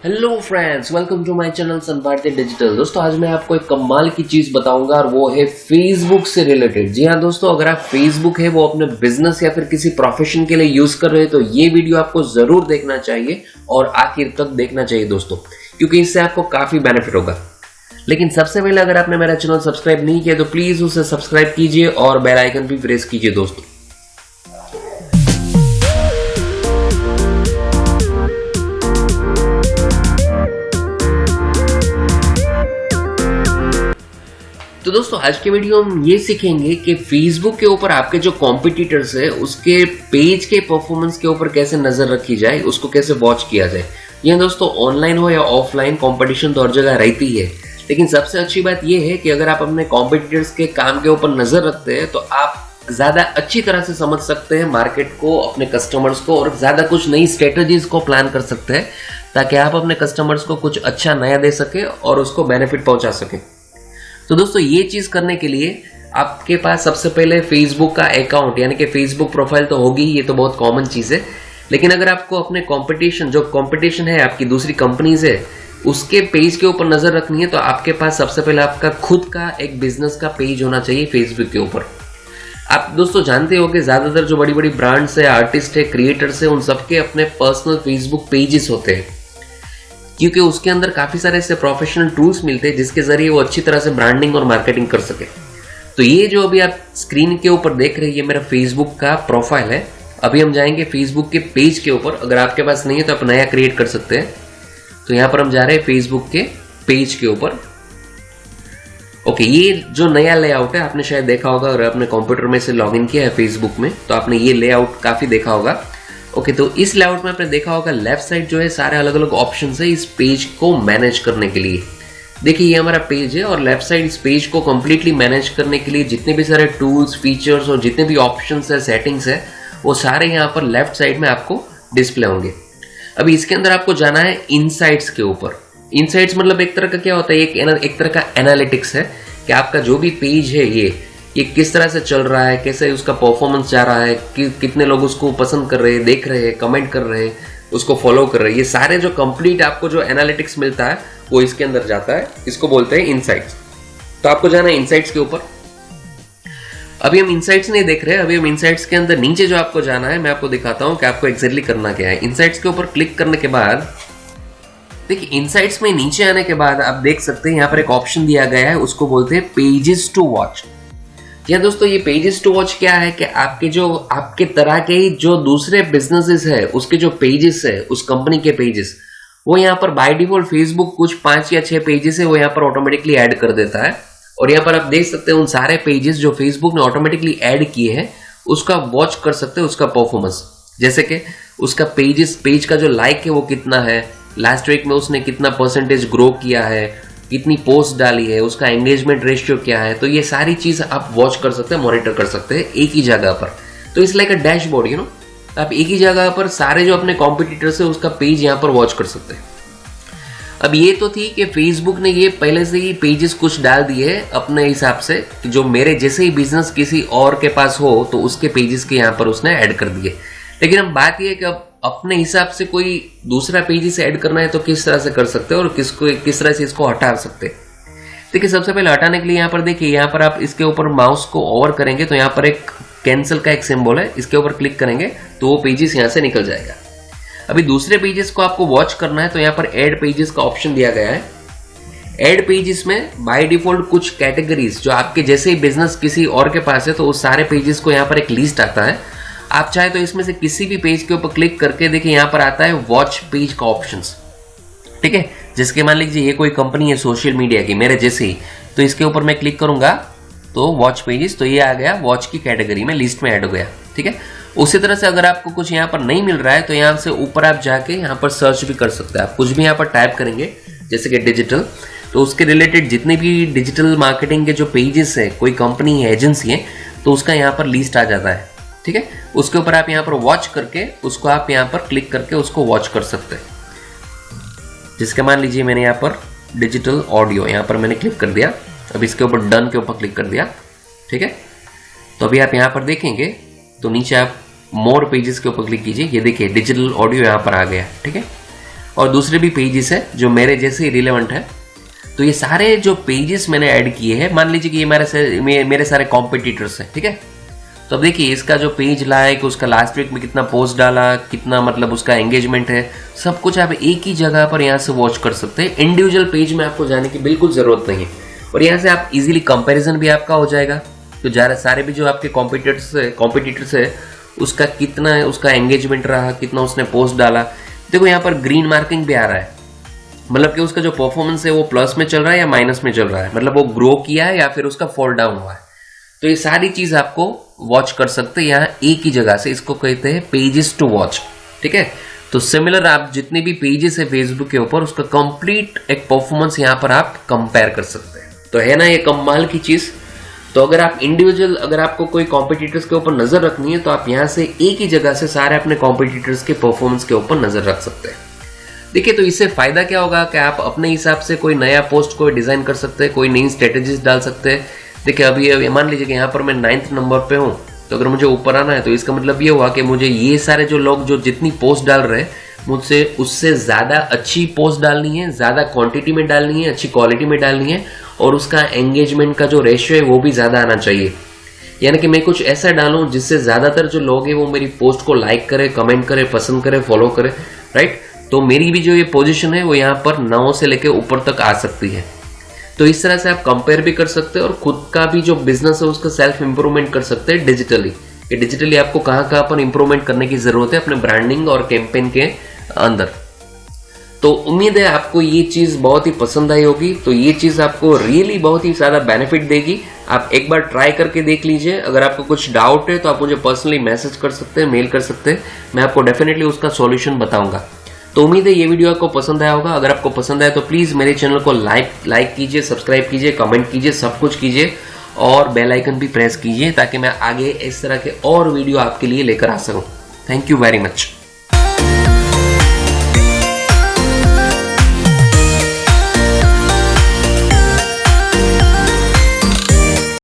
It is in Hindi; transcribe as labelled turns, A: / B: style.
A: Hello friends, welcome to my channel Sunbharti digital. दोस्तों, आज मैं आपको एक कमाल की चीज बताऊंगा और वो है फेसबुक से रिलेटेड। जी हाँ दोस्तों, अगर आप फेसबुक है वो अपने बिजनेस या फिर किसी प्रोफेशन के लिए यूज कर रहे हैं तो ये वीडियो आपको जरूर देखना चाहिए और आखिर तक देखना चाहिए दोस्तों, क्योंकि इससे आपको काफी बेनिफिट होगा। लेकिन सबसे पहले अगर आपने मेरा चैनल सब्सक्राइब नहीं किया तो प्लीज उसे सब्सक्राइब कीजिए और बेल आइकन भी प्रेस कीजिए दोस्तों। तो दोस्तों, आज के वीडियो हम ये सीखेंगे कि फेसबुक के ऊपर आपके जो कॉम्पिटिटर्स है उसके पेज के परफॉर्मेंस के ऊपर कैसे नजर रखी जाए, उसको कैसे वॉच किया जाए। ये दोस्तों ऑनलाइन हो या ऑफलाइन, कंपटीशन तो हर जगह रहती है, लेकिन सबसे अच्छी बात यह है कि अगर आप अपने कॉम्पिटिटर्स के काम के ऊपर नजर रखते हैं तो आप ज्यादा अच्छी तरह से समझ सकते हैं मार्केट को, अपने कस्टमर्स को, और ज्यादा कुछ नई स्ट्रेटेजीज को प्लान कर सकते हैं ताकि आप अपने कस्टमर्स को कुछ अच्छा नया दे सके और उसको बेनिफिट पहुंचा सके। तो दोस्तों, ये चीज करने के लिए आपके पास सबसे पहले फेसबुक का अकाउंट यानी कि फेसबुक प्रोफाइल तो होगी, ये तो बहुत कॉमन चीज है। लेकिन अगर आपको अपने कंपटीशन है आपकी दूसरी कंपनीज है उसके पेज के ऊपर नजर रखनी है तो आपके पास सबसे पहले आपका खुद का एक बिजनेस का पेज होना चाहिए फेसबुक के ऊपर। आप दोस्तों जानते हो कि ज्यादातर जो बड़ी बड़ी ब्रांड्स है, आर्टिस्ट है, क्रिएटर्स है, उन सबके अपने पर्सनल फेसबुक पेजेस होते हैं, क्योंकि उसके अंदर काफी सारे ऐसे प्रोफेशनल टूल्स मिलते हैं जिसके जरिए वो अच्छी तरह से ब्रांडिंग और मार्केटिंग कर सके। तो ये जो अभी आप स्क्रीन के ऊपर देख रहे हैं ये मेरा फेसबुक का प्रोफाइल है। अभी हम जाएंगे फेसबुक के पेज के ऊपर। अगर आपके पास नहीं है तो आप नया क्रिएट कर सकते हैं। तो यहाँ पर हम जा रहे हैं फेसबुक के पेज के ऊपर। ओके, ये जो नया लेआउट है आपने शायद देखा होगा, अगर आपने कंप्यूटर में से लॉग इन किया है फेसबुक में तो आपने ये लेआउट काफी देखा होगा। ओके, तो इस लेआउट में आपने देखा होगा लेफ्ट साइड जो है सारे अलग अलग ऑप्शन है इस पेज को मैनेज करने के लिए। देखिए ये हमारा पेज है और लेफ्ट साइड इस पेज को कंप्लीटली मैनेज करने के लिए जितने भी सारे टूल्स, फीचर्स और जितने भी ऑप्शंस है, सेटिंग्स है, वो सारे यहाँ पर लेफ्ट साइड में आपको डिस्प्ले होंगे। अभी इसके अंदर आपको जाना है इनसाइट्स के ऊपर। इनसाइट्स मतलब एक तरह का क्या होता है, एक तरह का एनालिटिक्स है कि आपका जो भी पेज है ये किस तरह से चल रहा है, कैसे उसका परफॉर्मेंस जा रहा है, कितने लोग उसको पसंद कर रहे हैं, देख रहे हैं, कमेंट कर रहे हैं, उसको फॉलो कर रहे हैं। ये सारे जो कंप्लीट आपको जो एनालिटिक्स मिलता है वो इसके अंदर जाता है। इसको बोलते हैं इनसाइट्स। तो आपको जाना है इनसाइट्स के ऊपर। अभी हम इनसाइट्स नहीं देख रहे हैं, अभी हम इनसाइट्स के अंदर नीचे जो आपको जाना है मैं आपको दिखाता हूं कि आपको एग्जैक्टली करना क्या है। इनसाइट्स के ऊपर क्लिक करने के बाद देखिए इनसाइट्स में नीचे आने के बाद आप देख सकते हैं यहाँ पर एक ऑप्शन दिया गया है, उसको बोलते हैं पेजेस टू वॉच। या दोस्तों, ये पेजेस टू वॉच क्या है कि आपके तरह के ही जो दूसरे बिजनेसेस है उसके जो पेजेस है, उस कंपनी के पेजेस, वो यहाँ पर बाय डिफॉल्ट फेसबुक कुछ 5 या 6 पेजेस है वो यहाँ पर ऑटोमेटिकली ऐड कर देता है। और यहाँ पर आप देख सकते हैं उन सारे पेजेस जो फेसबुक ने ऑटोमेटिकली ऐड किए हैं उसका वॉच कर सकते हैं, उसका परफॉर्मेंस। जैसे कि उसका पेज का जो लाइक है वो कितना है, लास्ट वीक में उसने कितना परसेंटेज ग्रो किया है, कितनी पोस्ट डाली है, उसका एंगेजमेंट रेशियो क्या है। तो ये सारी चीज आप वॉच कर सकते हैं, मॉनिटर कर सकते हैं एक ही जगह पर। तो it's like a dashboard, you know. आप एक ही जगह पर सारे जो अपने कॉम्पिटिटर्स है उसका पेज यहाँ पर वॉच कर सकते हैं। अब ये तो थी कि फेसबुक ने ये पहले से ही पेजेस कुछ डाल दिए अपने हिसाब से, जो मेरे जैसे ही बिजनेस किसी और के पास हो तो उसके पेजेस के यहाँ पर उसने ऐड कर दिए। लेकिन अब बात यह है कि अब अपने हिसाब से कोई दूसरा पेज से ऐड करना है तो किस तरह से कर सकते हैं और किस तरह से इसको हटा सकते हैं। देखिए सबसे पहले हटाने के लिए यहाँ पर देखिए, यहाँ पर आप इसके ऊपर माउस को ओवर करेंगे तो यहाँ पर एक कैंसिल का एक सिंबल है, इसके ऊपर क्लिक करेंगे तो वो पेजेस यहाँ से निकल जाएगा। अभी दूसरे पेजेस को आपको वॉच करना है तो यहाँ पर ऐड पेजेस का ऑप्शन दिया गया है। ऐड पेजेस में बाय डिफॉल्ट कुछ कैटेगरीज जो आपके जैसे ही बिजनेस किसी और के पास है तो उस सारे पेजेस को यहाँ पर एक लिस्ट आता है। आप चाहे तो इसमें से किसी भी पेज के ऊपर क्लिक करके देखिए यहाँ पर आता है वॉच पेज का ऑप्शंस, ठीक है। जिसके मान लीजिए ये कोई कंपनी है सोशल मीडिया की मेरे जैसे ही, तो इसके ऊपर मैं क्लिक करूंगा तो वॉच पेजेस, तो ये आ गया वॉच की कैटेगरी में, लिस्ट में ऐड हो गया, ठीक है। उसी तरह से अगर आपको कुछ यहाँ पर नहीं मिल रहा है तो यहाँ से ऊपर आप जाके यहाँ पर सर्च भी कर सकते हैं। आप कुछ भी यहाँ पर टाइप करेंगे जैसे कि डिजिटल, तो उसके रिलेटेड जितने भी डिजिटल मार्केटिंग के जो पेजेस है, कोई कंपनी है, एजेंसी है, तो उसका यहाँ पर लिस्ट आ जाता है, ठीक है। उसके ऊपर आप यहाँ पर वॉच करके उसको आप यहाँ पर क्लिक करके उसको वॉच कर सकते हैं। जिसके मान लीजिए मैंने यहाँ पर डिजिटल ऑडियो यहाँ पर मैंने क्लिक कर दिया, अब इसके ऊपर डन के ऊपर क्लिक कर दिया, ठीक है। तो अभी आप यहाँ पर देखेंगे तो नीचे आप मोर पेजेस के ऊपर क्लिक कीजिए, ये देखिए डिजिटल ऑडियो यहाँ पर आ गया, ठीक है। और दूसरे भी पेजेस है जो मेरे जैसे रिलेवेंट है। तो ये सारे जो पेजेस मैंने ऐड किए हैं, मान लीजिए कि ये मेरे सारे कॉम्पिटिटर्स हैं, ठीक है। तो अब देखिए इसका जो पेज लाइक, उसका लास्ट वीक में कितना पोस्ट डाला, कितना मतलब उसका एंगेजमेंट है, सब कुछ आप एक ही जगह पर यहाँ से वॉच कर सकते हैं। इंडिविजुअल पेज में आपको जाने की बिल्कुल ज़रूरत नहीं है, और यहाँ से आप इजीली कंपैरिजन भी आपका हो जाएगा। तो सारे भी जो आपके कॉम्पिटिटर्स है उसका कितना है, उसका एंगेजमेंट रहा, कितना उसने पोस्ट डाला। देखो यहाँ पर ग्रीन मार्किंग भी आ रहा है, मतलब कि उसका जो परफॉर्मेंस है वो प्लस में चल रहा है या माइनस में चल रहा है, मतलब वो ग्रो किया है या फिर उसका फॉल डाउन हुआ है। तो ये सारी चीज आपको वॉच कर सकते हैं यहाँ एक ही जगह से। इसको कहते हैं पेजेस टू वॉच, ठीक है। तो सिमिलर आप जितने भी पेजेस है फेसबुक के ऊपर, उसका कंप्लीट एक परफॉर्मेंस यहाँ पर आप कंपेयर कर सकते हैं। तो है ना ये कमाल की चीज। तो अगर आप इंडिविजुअल, अगर आपको कोई कॉम्पिटिटर्स के ऊपर नजर रखनी है तो आप यहाँ से एक ही जगह से सारे अपने कॉम्पिटिटर्स के परफॉर्मेंस के ऊपर नजर रख सकते हैं। देखिए तो इससे फायदा क्या होगा कि आप अपने हिसाब से कोई नया पोस्ट को डिजाइन कर सकते हैं, कोई नई स्ट्रेटेजीज डाल सकते हैं। देखिए अभी मान लीजिए कि यहाँ पर मैं 9th नंबर पे हूँ, तो अगर मुझे ऊपर आना है तो इसका मतलब ये हुआ कि मुझे ये सारे जो लोग जो जितनी पोस्ट डाल रहे हैं मुझसे उससे ज़्यादा अच्छी पोस्ट डालनी है, ज़्यादा क्वांटिटी में डालनी है, अच्छी क्वालिटी में डालनी है, और उसका एंगेजमेंट का जो रेशियो है वो भी ज़्यादा आना चाहिए। यानी कि मैं कुछ ऐसा डालूं जिससे ज़्यादातर जो लोग हैं वो मेरी पोस्ट को लाइक करें, कमेंट करें, पसंद करें, फॉलो करें, राइट। तो मेरी भी जो ये पोजीशन है वो यहाँ पर 9 से लेकर ऊपर तक आ सकती है। तो इस तरह से आप कंपेयर भी कर सकते हैं और खुद का भी जो बिजनेस है उसका सेल्फ इंप्रूवमेंट कर सकते हैं डिजिटली। कि डिजिटली आपको कहाँ कहाँ पर इंप्रूवमेंट करने की जरूरत है अपने ब्रांडिंग और कैंपेन के अंदर। तो उम्मीद है आपको ये चीज़ बहुत ही पसंद आई होगी। तो ये चीज़ आपको रियली बहुत ही ज़्यादा बेनिफिट देगी। आप एक बार ट्राई करके देख लीजिए। अगर आपको कुछ डाउट है तो आप मुझे पर्सनली मैसेज कर सकते हैं, मेल कर सकते हैं, मैं आपको डेफिनेटली उसका सॉल्यूशन बताऊंगा। तो उम्मीद है ये वीडियो आपको पसंद आया होगा। अगर आपको पसंद आया तो प्लीज़ मेरे चैनल को लाइक कीजिए, सब्सक्राइब कीजिए, कमेंट कीजिए, सब कुछ कीजिए, और बेल आइकन भी प्रेस कीजिए ताकि मैं आगे इस तरह के और वीडियो आपके लिए लेकर आ सकूं। Thank you very much.